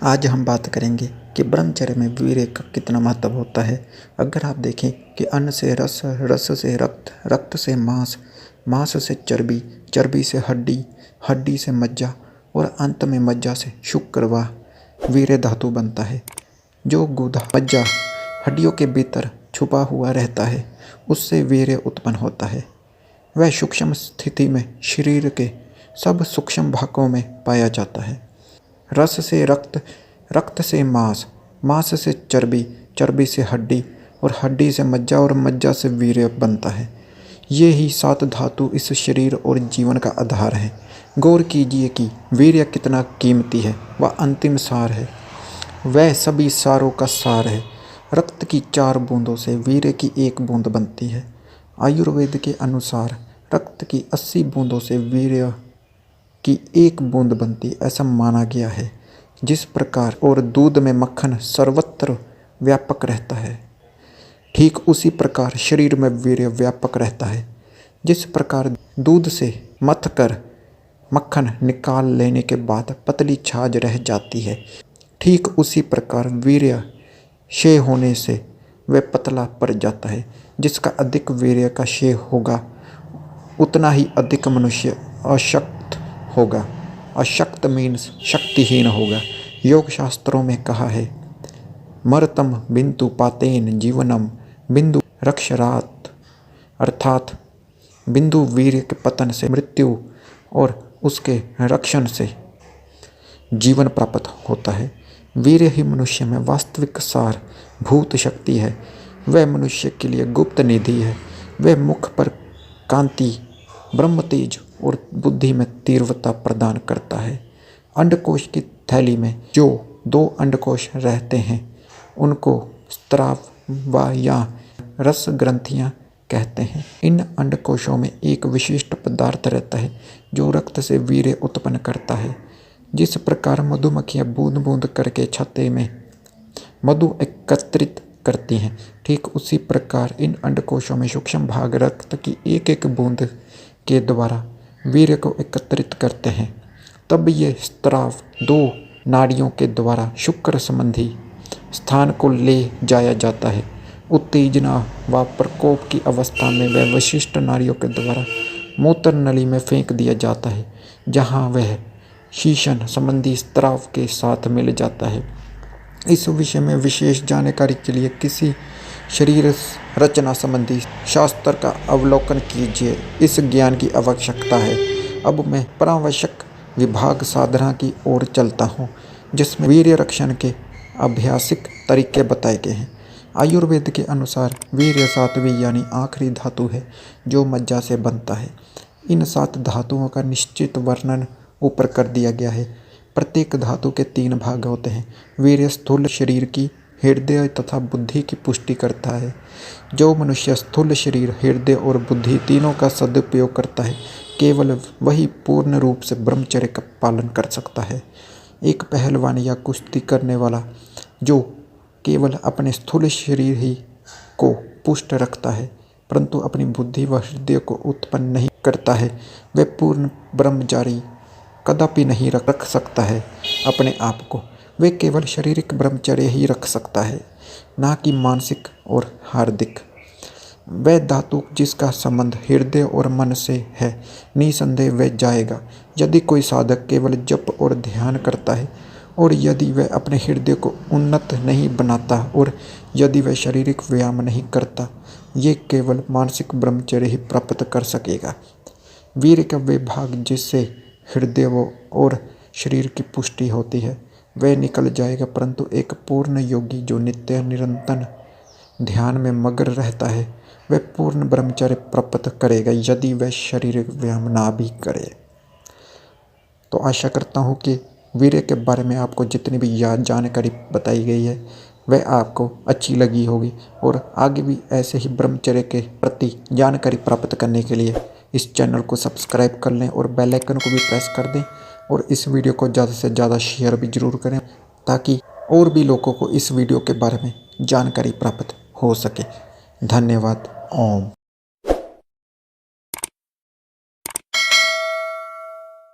आज हम बात करेंगे कि ब्रह्मचर्य में वीर्य का कितना महत्व होता है। अगर आप देखें कि अन्न से रस, रस से रक्त, रक्त से मांस, मांस से चर्बी, चर्बी से हड्डी, हड्डी से मज्जा और अंत में मज्जा से शुक्र व वीर्य धातु बनता है। जो गुदा मज्जा हड्डियों के भीतर छुपा हुआ रहता है, उससे वीर्य उत्पन्न होता है। वह सूक्ष्म स्थिति में शरीर के सब सूक्ष्म भागों में पाया जाता है। रस से रक्त, रक्त से मांस, मांस से चर्बी, चर्बी से हड्डी और हड्डी से मज्जा और मज्जा से वीर्य बनता है। ये ही 7 धातु इस शरीर और जीवन का आधार है। गौर कीजिए कि वीर्य कितना कीमती है, वह अंतिम सार है, वह सभी सारों का सार है। रक्त की 4 बूंदों से वीर्य की 1 बूंद बनती है। आयुर्वेद के अनुसार रक्त की 80 बूंदों से वीर्य की 1 बूंद बनती, ऐसा माना गया है। जिस प्रकार और दूध में मक्खन सर्वत्र व्यापक रहता है, ठीक उसी प्रकार शरीर में वीर्य व्यापक रहता है। जिस प्रकार दूध से मथ कर मक्खन निकाल लेने के बाद पतली छाछ रह जाती है, ठीक उसी प्रकार वीर्य क्षय होने से वह पतला पड़ जाता है। जिसका अधिक वीर्य का क्षय होगा, उतना ही अधिक मनुष्य अशक्त होगा। अशक्त मीन्स शक्तिहीन होगा। योग शास्त्रों में कहा है, मरतम बिंदु पातेन जीवनम बिंदु रक्षरात, अर्थात बिंदु वीर्य के पतन से मृत्यु और उसके रक्षण से जीवन प्राप्त होता है। वीर्य ही मनुष्य में वास्तविक सार भूत शक्ति है। वह मनुष्य के लिए गुप्त निधि है। वह मुख पर कांति, ब्रह्म तेज और बुद्धि में तीव्रता प्रदान करता है। अंडकोश की थैली में जो 2 अंडकोश रहते हैं, उनको स्त्राव व या रस ग्रंथियां कहते हैं। इन अंडकोशों में एक विशिष्ट पदार्थ रहता है जो रक्त से वीर्य उत्पन्न करता है। जिस प्रकार मधुमक्खियां बूंद बूंद करके छत्ते में मधु एकत्रित करती हैं, ठीक उसी प्रकार इन अंडकोशों में सूक्ष्म भाग रक्त की एक एक बूंद के द्वारा वीर्य को एकत्रित करते हैं। तब ये स्त्राव 2 नाड़ियों के द्वारा शुक्र संबंधी स्थान को ले जाया जाता है। उत्तेजना व प्रकोप की अवस्था में वह विशिष्ट नाड़ियों के द्वारा मूत्र नली में फेंक दिया जाता है, जहाँ वह शीशन संबंधी स्त्राव के साथ मिल जाता है। इस विषय में विशेष जानकारी के लिए किसी शरीर रचना संबंधी शास्त्र का अवलोकन कीजिए। इस ज्ञान की आवश्यकता है। अब मैं परावश्यक विभाग साधना की ओर चलता हूँ, जिसमें वीर्य रक्षण के अभ्यासिक तरीके बताए गए हैं। आयुर्वेद के अनुसार वीर्य 7वीं यानी आखिरी धातु है, जो मज्जा से बनता है। इन 7 धातुओं का निश्चित वर्णन ऊपर कर दिया गया है। प्रत्येक धातु के 3 भाग होते हैं। वीर्य स्थूल शरीर की, हृदय तथा बुद्धि की पुष्टि करता है। जो मनुष्य स्थूल शरीर, हृदय और बुद्धि तीनों का सदुपयोग करता है, केवल वही पूर्ण रूप से ब्रह्मचर्य का पालन कर सकता है। एक पहलवान या कुश्ती करने वाला जो केवल अपने स्थूल शरीर ही को पुष्ट रखता है, परंतु अपनी बुद्धि व हृदय को उत्पन्न नहीं करता है, वह पूर्ण ब्रह्मचारी कदापि नहीं रख सकता है अपने आप को। वे केवल शारीरिक ब्रह्मचर्य ही रख सकता है, ना कि मानसिक और हार्दिक। वह धातु जिसका संबंध हृदय और मन से है, निसंदेह वह जाएगा। यदि कोई साधक केवल जप और ध्यान करता है, और यदि वह अपने हृदय को उन्नत नहीं बनाता, और यदि वह शारीरिक व्यायाम नहीं करता, ये केवल मानसिक ब्रह्मचर्य ही प्राप्त कर सकेगा। वीर्य का वे भाग जिससे हृदय और शरीर की पुष्टि होती है, वह निकल जाएगा, परंतु एक पूर्ण योगी जो नित्य निरंतर ध्यान में मग्न रहता है, वह पूर्ण ब्रह्मचर्य प्राप्त करेगा, यदि वह शारीरिक व्यायाम ना भी करे। तो आशा करता हूँ कि वीर्य के बारे में आपको जितनी भी जानकारी बताई गई है, वह आपको अच्छी लगी होगी। और आगे भी ऐसे ही ब्रह्मचर्य के प्रति जानकारी प्राप्त करने के लिए इस चैनल को सब्सक्राइब कर लें और बेल आइकन को भी प्रेस कर दें। और इस वीडियो को ज़्यादा से ज़्यादा शेयर भी ज़रूर करें, ताकि और भी लोगों को इस वीडियो के बारे में जानकारी प्राप्त हो सके। धन्यवाद। ओम।